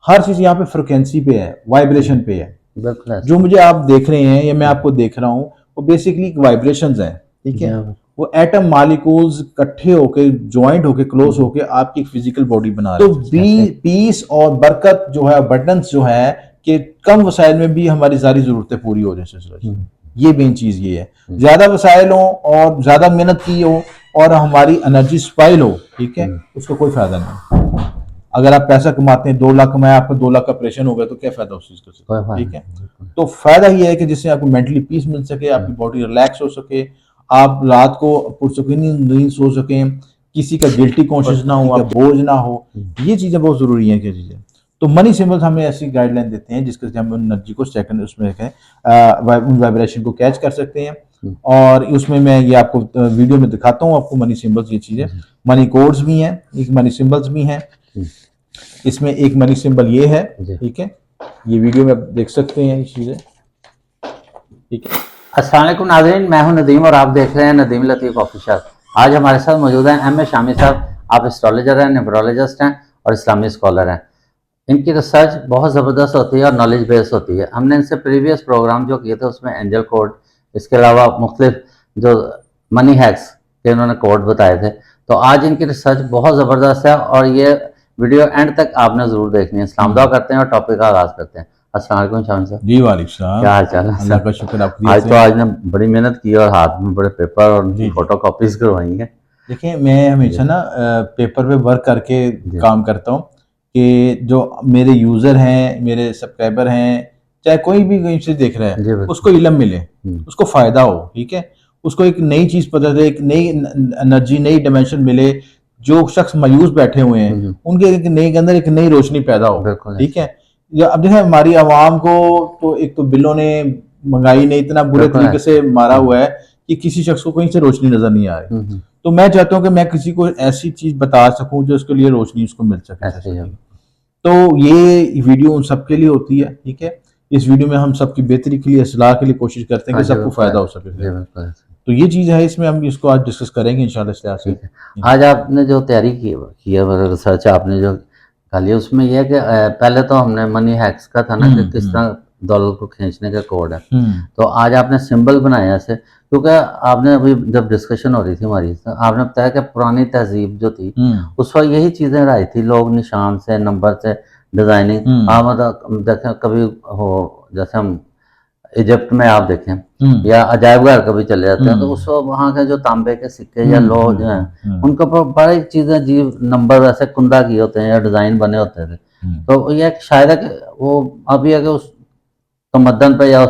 हर चीज यहाँ पे फ्रिक्वेंसी पे है, वाइब्रेशन पे है। बिल्कुल जो मुझे आप देख रहे हैं या मैं आपको देख रहा हूँ वो बेसिकली वाइब्रेशंस हैं, ठीक है। वो एटम मालिक्यूल्स इकट्ठे होके ज्वाइंट होके क्लोज होके आपकी फिजिकल बॉडी बना रहे हैं। तो पीस और बरकत जो है, अबंडेंस जो है कि कम वसाइल में भी हमारी सारी जरूरतें पूरी हो जाए, ये मेन चीज ये है। ज्यादा वसाइल हो और ज्यादा मेहनत की हो और हमारी एनर्जी स्पाइल हो, ठीक है, उसका कोई फायदा नहीं। अगर आप पैसा कमाते हैं 2 लाख कमाया, आपको 2 लाख का ऑपरेशन हो गया तो क्या फायदा उस चीज का, ठीक है। तो फायदा ये है कि जिससे आपको मेंटली पीस मिल सके, आपकी बॉडी रिलैक्स हो सके, आप रात को पुरसुकून नींद सो सकें, किसी का गिल्टी कॉन्शियस ना हो, आपका बोझ ना हो। ये चीजें बहुत जरूरी हैं। क्या चीजें तो मनी सिंबल्स हमें ऐसी गाइडलाइन देते हैं जिसके हम एनर्जी को सेकंड उसमें वाइब्रेशन को कैच कर सकते हैं। और उसमें मैं ये आपको वीडियो में दिखाता हूँ आपको मनी सिंबल्स, ये चीजें मनी कोड्स भी हैं, एक मनी सिंबल्स भी हैं। इसमें एक मनी सिंबल ये है, ठीक है, ये वीडियो में आप देख सकते हैं ये चीजें, ठीक है। अस्सलाम वालेकुम नाज़रीन, मैं हूं नदीम और आप देख रहे हैं नदीम लतीफ़ ऑफिशियल। आज हमारे साथ मौजूद हैं एम ए शामी साहब। आप एस्ट्रोलॉजर हैं, न्यूमरोलॉजिस्ट हैं और इस्लामी स्कॉलर हैं। इनकी रिसर्च बहुत ज़बरदस्त होती है और नॉलेज बेस होती है। हमने इनसे प्रीवियस प्रोग्राम जो किए थे उसमें एंजल कोड, इसके अलावा मुख्तलिफ जो मनी हैक्स के इन्होंने कोड बताए थे। तो आज इनकी रिसर्च बहुत ज़बरदस्त है और ये वीडियो एंड तक आपने ज़रूर देखनी है। सलाम दुआ करते हैं और टॉपिक का आगाज़ करते हैं। अस्सलाम वालेकुम शामी साहब। जी वालेकुम, क्या हाल चाल है? अल्लाह का शुक्र। आप आज तो आज ने बड़ी मेहनत की और हाथ में बड़े पेपर और फोटो कॉपीज करवाई है। देखिए मैं हमेशा ना पेपर पे वर्क करके काम करता हूँ कि जो मेरे यूजर हैं, मेरे सब्सक्राइबर हैं, चाहे कोई भी कहीं से देख रहा है, उसको इल्म मिले, उसको फायदा हो, ठीक है, उसको एक नई चीज पता चले, एक नई एनर्जी, नई डायमेंशन मिले। जो शख्स मायूस बैठे हुए हैं उनके एक नई अंदर एक नई रोशनी पैदा हो, ठीक है। अब देखें हमारी आवाम को तो एक तो बिलों ने महंगाई ने इतना बुरे तरीके से मारा हुआ है कि किसी शख्स को कहीं से रोशनी नजर नहीं आ रही। तो मैं चाहता हूँ कि मैं किसी को ऐसी चीज बता सकूं जो उसके लिए रोशनी उसको मिल सके। तो ये वीडियो उन सबके लिए होती है, ठीक है। इस वीडियो में हम सबकी बेहतरी के लिए, असलाह के लिए कोशिश करते हैं कि सबको फायदा हो सके। तो ये चीज है, इसमें हम इसको आज डिस्कस करेंगे इंशाल्लाह से। आज आपने जो तैयारी की है, रिसर्च आपने जो खाली उसमें यह है कि पहले तो हमने मनी हैक्स का था ना कि किस तरह डॉलर को खींचने का कोड है। तो आज आपने सिंबल बनाया ऐसे, क्योंकि आपने अभी जब डिस्कशन हो रही थी हमारी, आपने बताया कि पुरानी तहजीब जो थी उस वक्त यही चीजें रही थी, लोग निशान से, नंबर से, डिजाइनिंग। मतलब देखें कभी हो, जैसे हम इजिप्ट में आप देखें या अजायब घर कभी चले जाते हैं तो उस वहाँ के जो तांबे के सिक्के या लोह जो हैं उनके ऊपर बड़ी चीजें अजीब नंबर वैसे कुंदा किए होते हैं या डिजाइन बने होते थे। तो यह शायद है कि वो अभी है कि उस तमद्दन पे या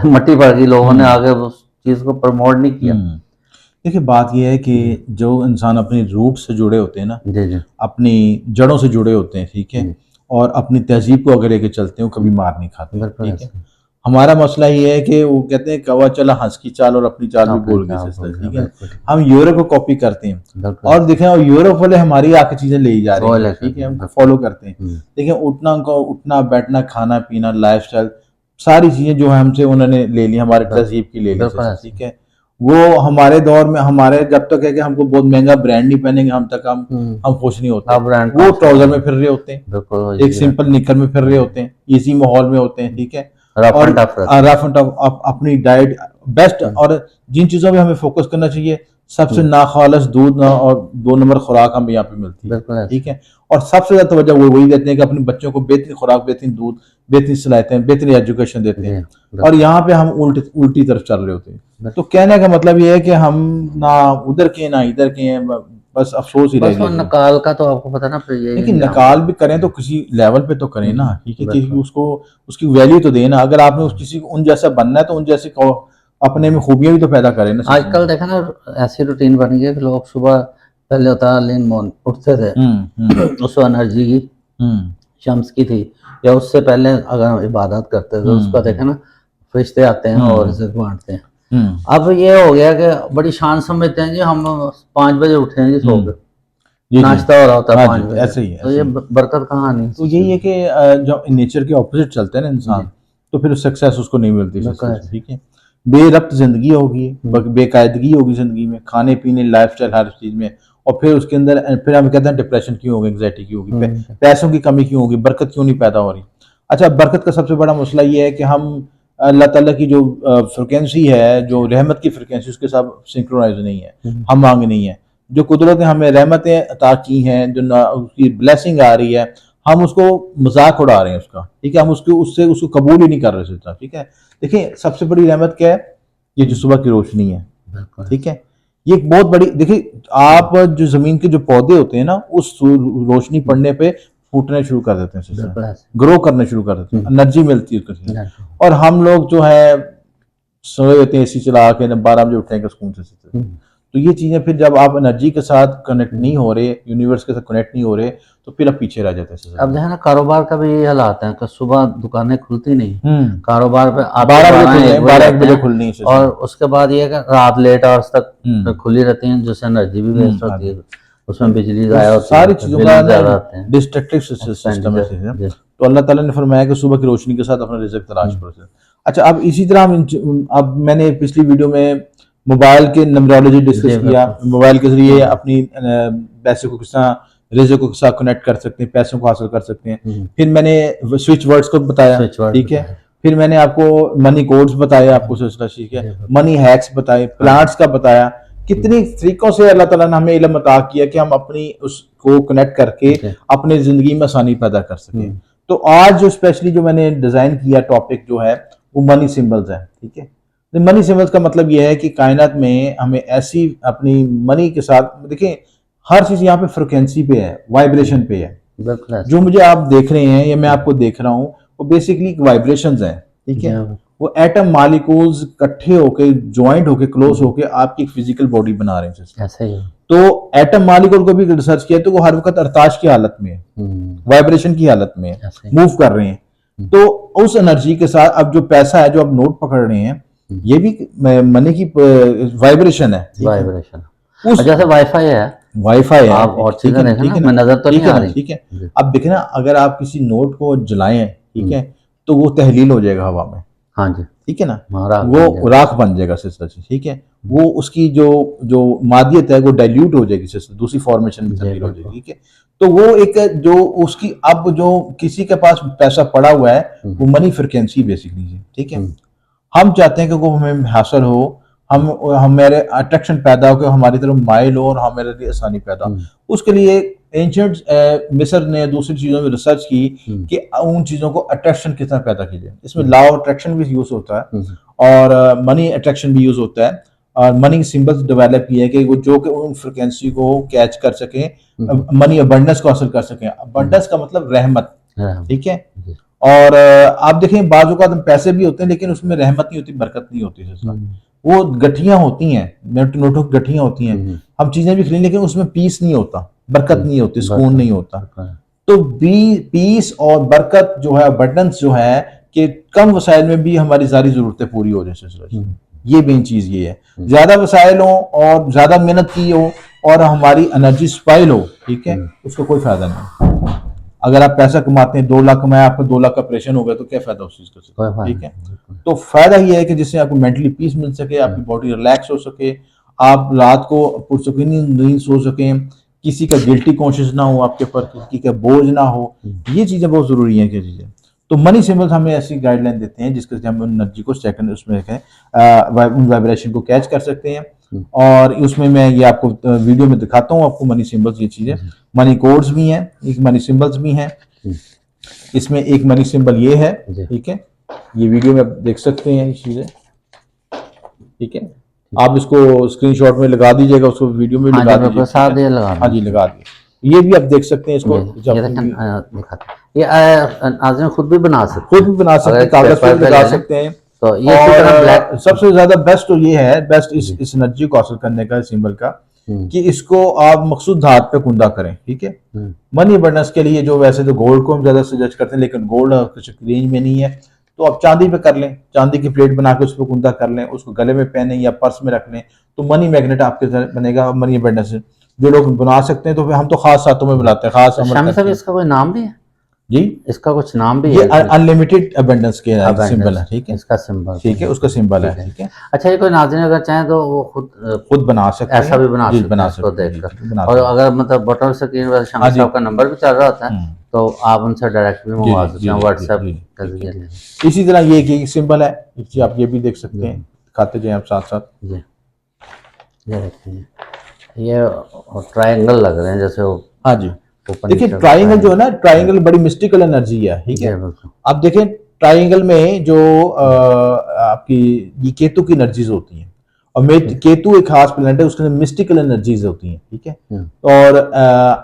मट्टी पड़ गई, लोगों ने आगे उस चीज को प्रमोट नहीं किया। देखिए बात यह है कि जो इंसान अपनी रूट से जुड़े होते हैं ना, जी, अपनी जड़ों से जुड़े होते हैं, ठीक है, और अपनी तहजीब को अगर लेके चलते हैं, वो कभी मार नहीं खाते, ठीक है। हमारा मसला ये है कि वो कहते हैं कौवा चला हंस की चाल और अपनी चाल भी भूल गए, ठीक है। हम यूरोप को कॉपी करते हैं और देखें और यूरोप वाले हमारी आके चीजें ले जा रहे हैं, ठीक है, हम फॉलो करते हैं। देखें उठना बैठना, खाना पीना, लाइफस्टाइल, सारी चीजें जो है हमसे उन्होंने ले ली, हमारे तहजीब की ले ली, ठीक है। वो हमारे दौर में, हमारे जब तक है कि हमको बहुत महंगा ब्रांड नहीं पहनेंगे हम तक हम खुश नहीं होते। वो ट्राउजर में फिर रहे होते हैं, एक सिंपल निकर में फिर रहे होते हैं, इसी माहौल में होते हैं, ठीक है। रफ एंड टफ अपनी डाइट बेस्ट। और जिन चीजों पे हमें फोकस करना चाहिए, सबसे नाखालस दूध ना और 2 नंबर खुराक हमें यहाँ पे मिलती है, ठीक है। और सबसे ज्यादा तवज्जो वो वही देते हैं कि अपने बच्चों को बेहतरीन खुराक, बेहतरीन दूध, बेहतरीन सलाहियतें, बेहतरीन एजुकेशन देते हैं। और यहाँ पे हम उल्टी तरफ चल रहे होते हैं। तो कहने का मतलब ये है कि हम ना उधर के ना इधर के हैं, बस अफसोस ही रह गया। नकाल का तो आपको पता ना, लेकिन नकाल भी करें तो किसी लेवल पे तो करें ना, ठीक है, कि उसको उसकी वैल्यू तो देना। अगर आपने किसी को उन जैसा बनना है तो उन जैसे अपने में खूबियां भी तो पैदा करें ना। आजकल देखा ना ऐसी रूटीन बन गई है कि लोग सुबह पहले होता लीन मॉर्निंग उठते थे, उस एनर्जी की शम्स की थी, या उससे पहले अगर इबादत करते थे उसका देखा ना फरिश्ते आते हैं और रिज़्क बांटते हैं। अब ये हो गया कि बड़ी शान समझते हैं जी, हम 5 बजे उठे हैं जी, सो गए, नाश्ता हो रहा होता है 5 बजे, ऐसे ही। तो ये बरकत कहाँ नहीं। तो यही है कि जब नेचर के ऑपोजिट चलते हैं ना इंसान, तो फिर सक्सेस उसको नहीं मिलती, ठीक है। बेरब्त जिंदगी होगी, बेकायदगी होगी जिंदगी में, खाने पीने, लाइफस्टाइल, हर चीज में। और फिर उसके अंदर फिर हम कहते हैं डिप्रेशन क्यों होगी, एंग्जाइटी क्यों होगी, पैसों की कमी क्यों होगी, बरकत क्यों नहीं पैदा हो रही। अच्छा, बरकत का सबसे बड़ा मसला ये है कि हम अल्लाह ताला की जो फ्रिक्वेंसी है, जो रहमत की फ्रिक्वेंसी, उसके साथ सिंक्रोनाइज नहीं है, हम मांग नहीं है। जो कुदरत ने हमें रहमतें अता की हैं, जो उसकी ब्लेसिंग आ रही है, हम उसको मजाक उड़ा रहे हैं उसका, ठीक है, हम उसको कबूल ही नहीं कर रहे सोचना, ठीक है। देखिए सबसे बड़ी रहमत क्या है, ये जो सुबह की रोशनी है, ठीक है, ये एक बहुत बड़ी, देखिए आप जो जमीन के जो पौधे होते हैं ना, उस रोशनी पड़ने पे फूटने शुरू कर देते हैं, ग्रो करने शुरू कर देते हैं, एनर्जी मिलती है उसको। और हम लोग जो है सोए होते हैं एसी चला के, 12 बजे उठेंगे सुकून से। तो ये चीजें फिर जब आप एनर्जी के साथ कनेक्ट नहीं हो रहे, यूनिवर्स के साथ कनेक्ट नहीं हो रहे, तो फिर आप पीछे रह जाते हैं। अब जो है ना, कारोबार का भी ये हालात है कि सुबह दुकानें खुलती नहीं, कारोबार पे 12 बजे खुलनी है, और उसके बाद ये कि रात लेट आवर्स तक खुली रहती हैं, जिससे एनर्जी भी वेस्ट होती है, उसमें बिजली जाया होती है, सारी चीजों का डिस्ट्रक्टिव सिस्टम है। तो अल्लाह ताला ने फरमाया कि सुबह की रोशनी के साथ अपना रिज़्क तलाश करो। अच्छा, अब इसी तरह अब मैंने पिछली वीडियो में मोबाइल के न्यूमरोलॉजी डिस्कस किया, मोबाइल के जरिए अपनी पैसे को किस तरह रिज़्क को साथ कनेक्ट कर सकते हैं, पैसों को हासिल कर सकते हैं। फिर मैंने स्विच वर्ड्स को बताया, ठीक है, फिर मैंने आपको मनी कोड्स बताया, आपको सिलसिला, ठीक है, मनी हैक्स बताए, प्लांट्स का बताया। कितनी तरीकों से अल्लाह ताला ने हमें इल्म अता किया कि हम अपनी उसको कनेक्ट करके अपनी जिंदगी में आसानी पैदा कर सकें। तो आज जो स्पेशली जो मैंने डिजाइन किया टॉपिक जो है वो मनी सिंबल्स है, ठीक है। मनी सिंबल्स का मतलब यह है कि कायनात में हमें ऐसी अपनी मनी के साथ, देखिए हर चीज यहाँ पे फ्रिक्वेंसी पे है, वाइब्रेशन पे है। जो मुझे आप देख रहे हैं या मैं आपको देख रहा हूँ, वो बेसिकली वाइब्रेशंस हैं, ठीक है। वो एटम मॉलिक्यूल्स इकट्ठे होके, ज्वाइंट होके, क्लोज होके आपकी फिजिकल बॉडी बना रहे हैं। ऐसा ही तो एटम मॉलिक्यूल को भी रिसर्च किया तो वो हर वक्त अर्ताश की हालत में है, वाइब्रेशन की हालत में है, मूव कर रहे हैं। तो उस एनर्जी के साथ अब जो पैसा है, जो आप नोट पकड़ रहे हैं, ये भी मनी की वाइब्रेशन है, जैसे वाईफाई है, आप और चीजें देखें ना, नजर तो नहीं आ रही, ठीक है। अब देखें ना, अगर आप किसी नोट को जलाएं, ठीक है, तो वो तहलील हो जाएगा हवा में, हाँ जी, ठीक है ना, वो राख बन जाएगा सिस्टम से, ठीक है। वो उसकी जो मादियत है वो डाइल्यूट हो जाएगी सिस्टम, दूसरी फॉर्मेशन में तब्दील हो जाएगी, ठीक है। तो वो एक जो उसकी, अब जो किसी के पास पैसा पड़ा हुआ है वो मनी फ्रिक्वेंसी बेसिकली, ठीक है। हम चाहते हैं कि वो हमें हासिल हो, हमारे अट्रैक्शन पैदा हो, हमारी तरफ माइल हो और हमारे लिए आसानी पैदा हो। उसके लिए एंशिएंट मिस्र ने दूसरी चीजों में रिसर्च की कि उन चीजों को अट्रैक्शन किस तरह पैदा की जाए। इसमें लॉ ऑफ अट्रैक्शन भी यूज होता है और मनी अट्रैक्शन भी यूज होता है, और मनी सिंबल्स डेवलप किए कि वो जो कि उन फ्रिक्वेंसी को कैच कर सकें, मनी अबंडेंस को हासिल कर सकें। अबंडेंस का मतलब रहमत, ठीक है। और आप देखें बाजू का पैसे भी होते हैं लेकिन उसमें रहमत नहीं होती, बरकत नहीं होती, वो गठियां होती हैं, नोटों की गठियां होती हैं। हम चीजें भी खरीदें लेकिन उसमें पीस नहीं होता, बरकत नहीं होती, सुकून नहीं होता। तो पीस और बरकत जो है, अबंडेंस जो है, कि कम वसाइल में भी हमारी सारी जरूरतें पूरी हो जाए, ये मेन चीज ये है। ज्यादा वसाइल हो और ज्यादा मेहनत की हो और हमारी एनर्जी स्पाइल हो, ठीक है, उसका कोई फायदा नहीं। अगर आप पैसा कमाते हैं, 2 लाख कमाया, आपको 2 लाख का ऑपरेशन हो गया, तो क्या फायदा उस चीज का, ठीक है। तो फायदा ये है कि जिससे आपको मेंटली पीस मिल सके, आपकी बॉडी रिलैक्स हो सके, आप रात को पुरसुकून नींद सो सकें, किसी का गिल्टी कॉन्शियस ना हो आपके ऊपर, किसी का बोझ ना हो। ये चीजें बहुत जरूरी हैं, क्या चीजें। तो मनी सिंबल्स हमें ऐसी गाइडलाइन देते हैं जिसके हम एनर्जी को सेकंड उसमें रखें, वाइब्रेशन को कैच कर सकते हैं। और उसमें मैं ये आपको वीडियो में दिखाता हूँ आपको मनी सिंबल्स, ये चीजें, मनी कोड्स भी हैं, एक मनी सिंबल्स भी हैं। इसमें एक मनी सिंबल ये है, ठीक है, ये वीडियो में आप देख सकते हैं ये चीजें, ठीक है। आप इसको स्क्रीनशॉट में लगा दीजिएगा, उसको वीडियो में लगा दीजिएगा, हाँ जी लगा दिए। ये भी आप देख सकते हैं, इसको ये आदमी खुद भी बना सकते हैं, कागज पर लगा सकते हैं। तो ये और सबसे ज्यादा बेस्ट तो ये है, बेस्ट इस एनर्जी को हासिल करने का सिंबल का, कि इसको आप मखसूद धात पे कुंदा करें, ठीक है। मनी अबंडेंस के लिए जो वैसे तो गोल्ड को हम ज्यादा सजेस्ट करते हैं, लेकिन गोल्ड कुछ रेंज में नहीं है, तो आप चांदी पे कर लें, चांदी की प्लेट बना के उस पर कुंदा कर लें, उसको गले में पहने या पर्स में रख लें, तो मनी मैग्नेट आपके बनेगा, मनी अबंडेंस। जो लोग बना सकते हैं तो हम तो खास साथों में बुलाते हैं, खास इसका कोई नाम भी है, जी, इसका कुछ नाम भी ये है? अनलिमिटेड अबंडेंस के Abundance, सिंबल है, ठीक है, इसका सिंबल, ठीक है, उसका सिंबल है, ठीक है। अच्छा, ये कोई नाज़रीन अगर चाहें तो वो खुद बना सकते ऐसा हैं, भी बना जी सकते बना हैं इसको सकते हैं, जी देखकर। जी, बना और सकते हैं। अगर मतलब बटन स्क्रीन पर हाँ शमी जी, साहब का नंबर भी चल रहा होता है तो आप उनसे डायरेक्ट भी जी मंगवा जी सकते जी हैं जी व्हाट्सएप जी, के ठीक जरिए। है। इसी तरह ये कि सिंबल है, जी आप ये भी देख सकते हैं, खाते जाएं आप साथ साथ। जी, ये देखिए, ये ट्रायंगल लग रहे हैं जैसे वो हाँ जी, ऊपर देखिए नीचे ट्राइंगल जो है ना, ट्राइंगल जी बड़ी मिस्टिकल एनर्जी है, ठीक जी, है। बिल्कुल। आप देखें ट्राइंगल में जो आपकी ये केतु की एनर्जीज होती हैं, और केतु एक खास प्लैनेट है, उसके अंदर मिस्टिकल एनर्जीज होती हैं, ठीक है, और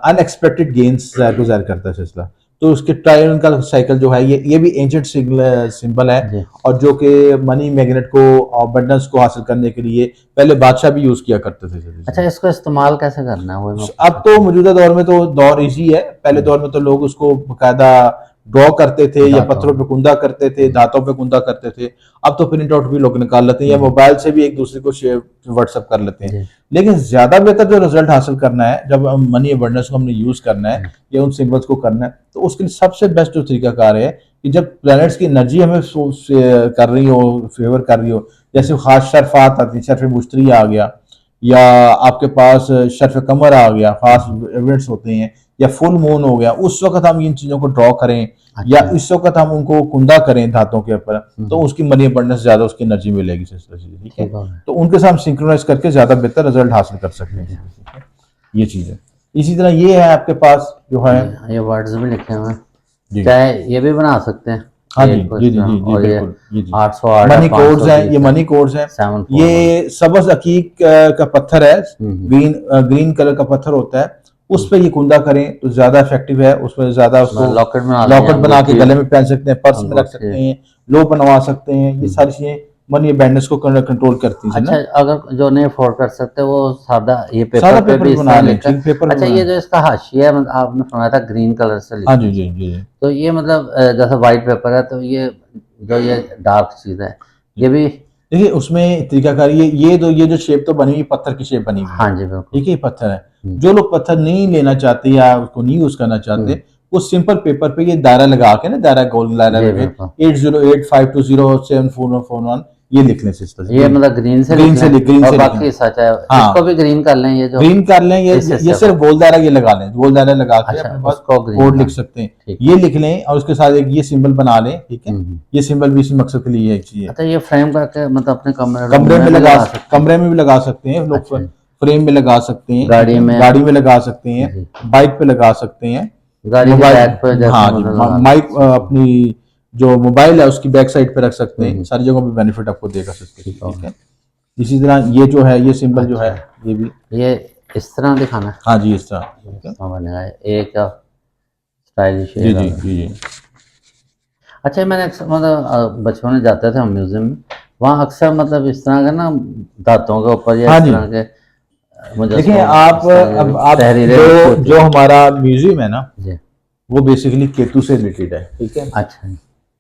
अनएक्सपेक्टेड गेन्स को जाहिर करता है सिलसिला। तो उसके ट्रायंगल का साइकिल जो है, ये भी एंशिएंट सिंबल है, जी। और जो कि मनी मैग्नेट को और अबंडेंस को हासिल करने के लिए पहले बादशाह भी यूज किया करते थे। अच्छा, इसको इस्तेमाल कैसे करना है वो मैं अब तो मौजूदा दौर में तो दौर इजी है, पहले दौर में तो लोग उसको बकायदा ड्रॉ करते थे या दांतों पत्थरों पे कुंदा करते थे, दांतों पे कुंदा करते थे। अब तो प्रिंट आउट भी लोग निकाल लेते हैं या मोबाइल से भी एक दूसरे को शेयर व्हाट्सएप कर लेते हैं। जी लेकिन ज्यादा बेहतर जो रिजल्ट हासिल करना है, जब मनी अबंडेंस को हमने यूज करना है या उन सिंबल्स को करना है, तो उसके लिए सबसे बेस्ट जो तरीकाकार है कि जब प्लैनेट्स की एनर्जी हमें कर रही हो, फेवर कर रही हो, जैसे खास शर्फात आती है, शर्फ मुश्तरी आ गया, या आपके पास शर्फ कमर आ गया, खास इवेंट्स होते हैं, या फुल मून हो गया, उस वक्त हम इन चीजों को ड्रॉ करें, या अच्छा। इस वक्त हम उनको कुंदा करें धातों के ऊपर, तो उसकी मनी अबंडेंस ज्यादा उसकी एनर्जी मिलेगी, ठीक है। ठीक हो गया। तो उनके साथ सिंक्रोनाइज करके ज्यादा बेहतर रिजल्ट हासिल कर सकते हैं, ठीक है? ये चीज है। इसी तरह ये है आपके पास जो है, ये वर्ड्स भी लिखे हुए हैं, जी चाहे ये भी बना सकते हैं हाँ जी एक को जी इस जी तरह, जी जी और ये बिल्कुल, जी जी 808 मनी है, कोड्स हैं, 520 ये है, मनी कोड्स हैं। 741। ये सबस अकीक का पत्थर है, ग्रीन कलर का पत्थर होता है, उस पे ये कुंदा करें तो ज्यादा इफेक्टिव है, उसमें ज्यादा उसको लॉकेट बना लें, लॉकेट बना के अंगूठी, गले में पहन सकते हैं, पर्स में रख अंगूठी। सकते हैं, लो बनवा सकते हैं, ये सारी चीजें मनी अबंडेंस को कंट्रोल करती हैं अच्छा, ना। अगर जो नहीं अफोर्ड कर सकते वो सादा ये सादा पेपर पे पेपर भी इस बना तरह लें, लिखा ठीक, पेपर है। अच्छा, बना, ये जो इसका हाशिया है, मतलब आपने सुनाया था ग्रीन कलर से हाँ लिखा जी है, जी जी जी। तो ये मतलब जैसे वाइट पेपर है तो ये जो ये डार्क चीज है ये भी। देखिए उसमें तरीकाकार ये जो शेप तो बनी हुई, पत्थर की शेप बनी हुई है, हाँ जी, बिल्कुल। ठीक है, ये पत्थर है। जो लोग पत्थर नहीं लेना चाहते या उसको नहीं यूज करना चाहते, वो सिंपल पेपर पे ये दायरा लगा के ना, दायरा गोल दायरा जी लगे, बिल्कुल। 8085207441 ये लिख लें सिस्टर, ये मतलब ग्रीन से ग्रीन लिख से लें, ग्रीन और से बाकी लिखें, सच है हाँ इसको भी ग्रीन कर लें, ये जो ग्रीन कर लें, इस हिस्से ये सिर्फ को। गोल दायरा ये लगा लें, गोल दायरा लगा के अच्छा, अपने पास उसको ग्रीन कोड कर लिख लें। सकते हैं, ठीक ये लिख लें, और उसके साथ एक ये सिंबल बना लें, ठीक है। ये सिंबल भी इसी मकसद के लिए चाहिए। अच्छा, ये फ्रेम करके मतलब अपने कमरे कमरे में भी लगा सकते हैं। कमरे में भी लगा सकते हैं लोग, अच्छा, फ्रेम में लगा सकते हैं, गाड़ी ठीक है? में, गाड़ी में लगा सकते हैं, जी, बाइक पे लगा सकते हैं, गाड़ी के मोबाइल, बैग पे जैसे हाँ जी, मतलब लगा माइक लें। अपनी जो मोबाइल है उसकी बैक साइड पे रख सकते हैं, सारी जगहों पे बेनिफिट आपको देगा सिस्टम, ठीक ठीक है। इसी तरह ये जो है, ये सिंबल जो है, अच्छा, ये भी, ये इस तरह दिखाना है, हाँ जी इस तरह, इस ठीक है, तरह बनेगा एक स्टाइलिश जी जी जी जी। अच्छा, मैंने अक्सर मतलब बचपन में जाते थे हम म्यूजियम में, वहाँ अक्सर मतलब इस तरह के ना दांतों के ऊपर या हाँ इस जी, तरह के देखिए मुजस्समों आप, इस तरह अब के आप तहरीरें लिखी होती जो थी। हमारा म्यूजियम है ना, जी, वो बेसिकली केतु से रिलेटेड है, ठीक है। अच्छा।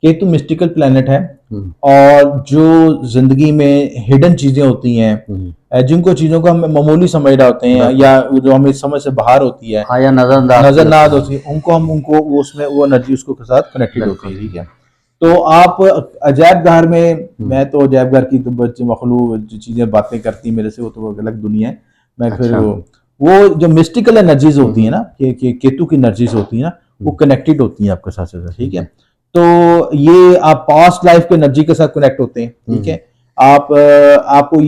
केतु मिस्टिकल प्लेनेट है, हम्म, और जो जिंदगी में हिडन चीजें होती हैं, हम्म, जिनको चीजों को हम मामूली समझ रहे होते हैं, बिल्कुल। या जो हमें समझ से बाहर होती है, हाँ, या नजरअंदाज भी नजरनाज होती होती है, उनको हम उनको वो उसमें वो एनर्जी उसको के साथ कनेक्टेड होती बिल्कुल। है, ठीक है। तो आप अजायब घर में, मैं तो अजायब घर की तो बच्चे मखलू जो चीजें बातें करती मेरे से, वो तो अलग दुनिया है। मैं फिर अच्छा। वो जो मिस्टिकल एनर्जीज होती है ना, कि केतु की एनर्जीज होती है ना, वो कनेक्टेड होती हैं आपके साथ, ठीक है। तो ये आप पास्ट लाइफ के एनर्जी के साथ कनेक्ट होते हैं, ठीक है। आप आपको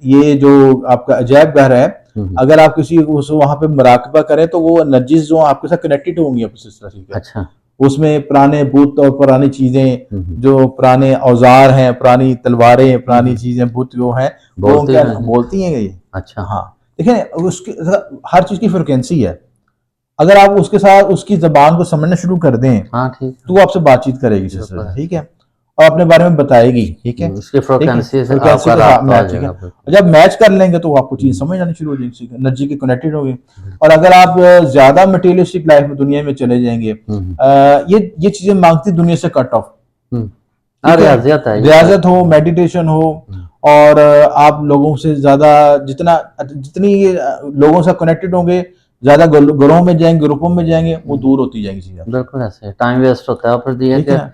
ये जो आपका अजायब घर है, अगर आप किसी उस वहां पे मुराकबा करें तो वो एनर्जीज जो आपके साथ कनेक्टेड होंगी आपस इस तरह, ठीक है। अच्छा। उसमें पुराने बुत और पुरानी चीजें, जो पुराने औजार हैं, पुरानी तलवारें, पुरानी चीजें, बुत जो हैं, वो बोलती क्या हैं? बोलती हैं ये। अच्छा। हाँ, देखिए उसकी हर चीज की फ्रिक्वेंसी है, अगर आप उसके साथ उसकी जबान को समझना शुरू कर दें, हाँ, ठीक तो वो आपसे बातचीत करेगी सिस्टर, बिल्कुल। ठीक है, और अपने बारे में बताएगी, ठीक है, उसकी फ्रिक्वेंसी से फ्रिक्वेंसी आपका के साथ राब्ता हो मैच, ठीक है। जाएगा बिल्कुल। जब मैच कर लेंगे तो आपको चीज समझ आनी शुरू हो जाएगी, एनर्जी के कनेक्टेड होगी। और अगर आप ज्यादा मटेरियलिस्टिक लाइफ में दुनिया में चले जाएंगे, ये चीजें मांगती दुनिया से कट ऑफ, रियाजियत है ये रियाजत हो, मेडिटेशन हो, और आप लोगों से ज्यादा जितनी लोगों से कनेक्टेड होंगे, ज्यादा घरों में जाएंगे, ग्रुपों में जाएंगे, वो दूर होती जाएंगी चीजें। बिल्कुल ऐसे टाइम वेस्ट होता है। और फिर ये ठीक कि है,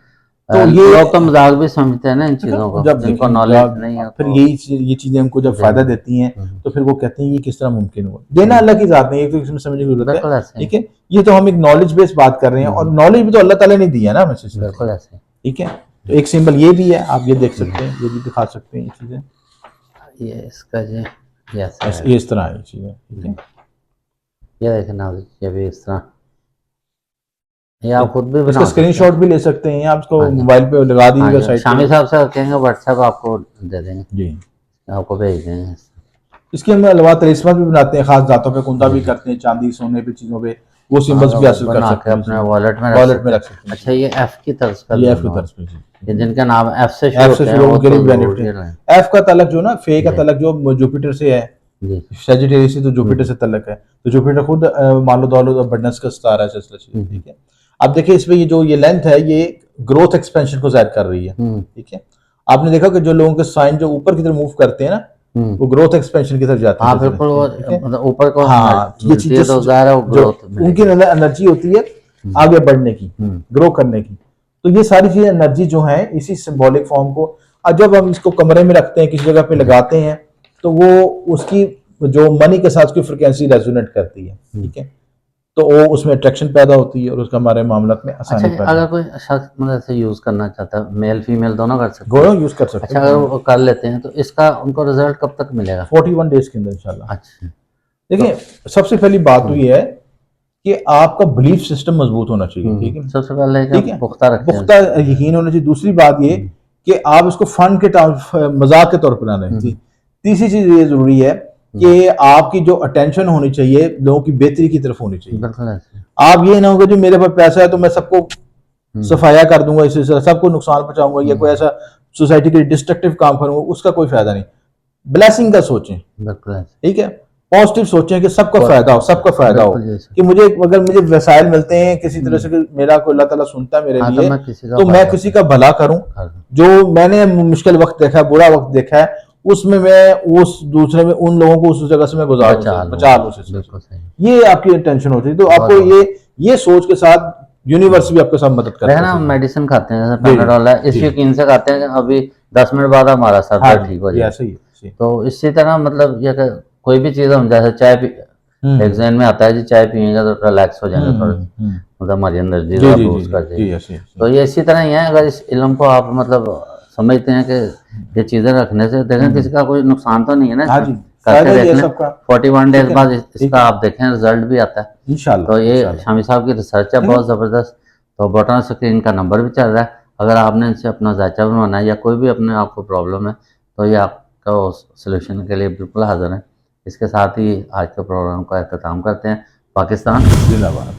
तो ये लोग तो मजाक भी समझते हैं ना इन चीजों को, जब जिनको देखें, नॉलेज नहीं है फिर तो ये चीजें हमको जब फायदा देती हैं तो फिर वो कहते हैं ये किस तरह मुमकिन हुआ। देना अल्लाह की जात नहीं है, तो इसमें समझने की जरूरत बिल्कुल है। ऐसे ठीक है, ये तो हम एक नॉलेज बेस्ड बात कर रहे हैं, और नॉलेज भी तो अल्लाह ताला ने दिया ना हमें। बिल्कुल ऐसे। ठीक है, तो एक सिंबल ये भी है, आप ये देख सकते हैं, ये भी दिखा सकते हैं, ये चीजें ये इसका जी ऐसे ऐसे है। ये इस तरह है चीजें। ठीक है, ये देखें ना, ये भी इस तरह, ये आप खुद भी बना इसका सकते स्क्रीनशॉट भी ले सकते हैं, आप इसको हाँ जी। मोबाइल पे लगा हैं। दीजिएगा हाँ जी, साइड शामी पे। साहब से कहेंगे व्हाट्सएप आपको दे देंगे, जी, आपको भेज देंगे। इसके हम अलावा तलिस्मान भी बनाते हैं, खास दांतों पे कुंदा भी करते हैं, चांदी सोने पे चीजों पे, वो सिंबल्स भी हासिल कर बना सकते के हैं, अपने वॉलेट में वॉलेट में रख रख सकते सकते हैं। हैं। अच्छा, ये एफ की तर्ज का ये एफ की दोनों, तरफ से, ये जिनके नाम एफ से एफ शुरू से होते हैं शुरू वो उनके तो लिए बेनिफिट जरूर है। है। एफ का तलक जो ना, फे का जी। तलक जो जुपिटर से है, जी सेजिटेरियस से तो जुपिटर से तलक है, तो जुपिटर खुद मान लो दौलत और बडनेस का सितारा है सिलसिला से। ठीक है, अब देखिए इसमें ये जो ये लेंथ है, ये ग्रोथ एक्सपेंशन को जाहिर कर रही है। ठीक है, आपने देखा कि जो लोगों के साइन जो ऊपर की तरफ मूव करते हैं ना, वो ग्रोथ एक्सपेंशन की तरफ जाते हैं। हाँ बिल्कुल, वो मतलब ऊपर को हाँ, ये मिलती है चीज तो ज़ाहिर है वो जो ग्रोथ उनके अंदर एनर्जी होती है आगे बढ़ने की, ग्रो करने की, तो ये सारी चीजें एनर्जी जो है इसी सिंबॉलिक फॉर्म को, और जब हम इसको कमरे में रखते हैं, किसी जगह पे लगाते हैं, तो वो उसकी जो मनी के साथ उसकी फ्रिक्वेंसी रेजोनेट करती है। ठीक है, तो वो उसमें अट्रैक्शन पैदा होती है और उसका हमारे मामला में आसानी अच्छा, पैदा अगर कोई शख्स मतलब ऐसे यूज़ करना चाहता है, मेल फीमेल दोनों कर सकते हैं? गोयो यूज कर सकते अच्छा, हैं। अगर वो कर लेते हैं तो इसका उनको रिजल्ट कब तक मिलेगा? 41 डेज के अंदर इंशाल्लाह। अच्छा, देखिए, सबसे पहली बात तो ये है कि आपका बिलीफ सिस्टम मजबूत होना चाहिए। ठीक है, सबसे पहले ठीक है, पुख्ता रखें। पुख्ता यकीन होना चाहिए। दूसरी बात ये कि आप इसको फन के मजाक के तौर पर ना लें। तीसरी चीज ये जरूरी है कि आपकी जो अटेंशन होनी चाहिए लोगों की बेहतरी की तरफ होनी चाहिए। बिल्कुल ऐसे। आप ये ना होगा जो मेरे पास पैसा है तो मैं सबको सफाया कर दूंगा, इससे सबको नुकसान पहुंचाऊंगा, या कोई ऐसा सोसाइटी के डिस्ट्रक्टिव काम करूंगा, उसका कोई फायदा नहीं। ब्लेसिंग का सोचें। बिल्कुल ऐसे। ठीक है, पॉजिटिव सोचें कि सबका फायदा हो, सबका फायदा हो, बिल्कुल जैसे। कि मुझे अगर मुझे वसाइल मिलते हैं किसी तरह से कि मेरा कोई अल्लाह ताला सुनता है मेरे हाँ, तो लिए, मैं तो मैं किसी का भला करूं। जो मैंने मुश्किल वक्त देखा है, बुरा वक्त देखा है, उसमें मैं उस दूसरे में उन लोगों को उस जगह से मैं बचा लूं। बिल्कुल सही। ये आपकी टेंशन होती है, तो आपको ये सोच के साथ यूनिवर्स भी आपके साथ मदद करता है ना। हम मेडिसिन खाते हैं जैसे पैनाडोल है, इस यकीन से खाते हैं कि अभी 10 मिनट बाद हमारा सर दर्द ठीक हो जाए। तो इसी तरह मतलब ये कि कोई भी चीज़ हम जैसे चाय पी, एग्जाम में आता है जी चाय पिएंगे तो रिलैक्स हो जाएंगे थोड़ा, मतलब हमारी एनर्जी बूस्ट कर जाएगी। तो ये इसी तरह ही है, अगर इस इल्म को आप मतलब समझते हैं कि ये चीज़ें रखने से देखें किसी का कोई नुकसान तो नहीं है ना, करके देखना 41 डेज बाद इसका आप देखें रिजल्ट भी आता है इंशाल्लाह। तो ये शामी साहब की रिसर्च है बहुत ज़बरदस्त। तो बटन स्क्रीन का नंबर भी चल रहा है, अगर आपने इनसे अपना जायचा बनवाना है या कोई भी अपने आपको प्रॉब्लम है तो ये आपका सोल्यूशन के लिए बिल्कुल हाजिर है। इसके साथ ही आज के प्रोग्राम का अख्ताम करते हैं। पाकिस्तान जिंदाबाद।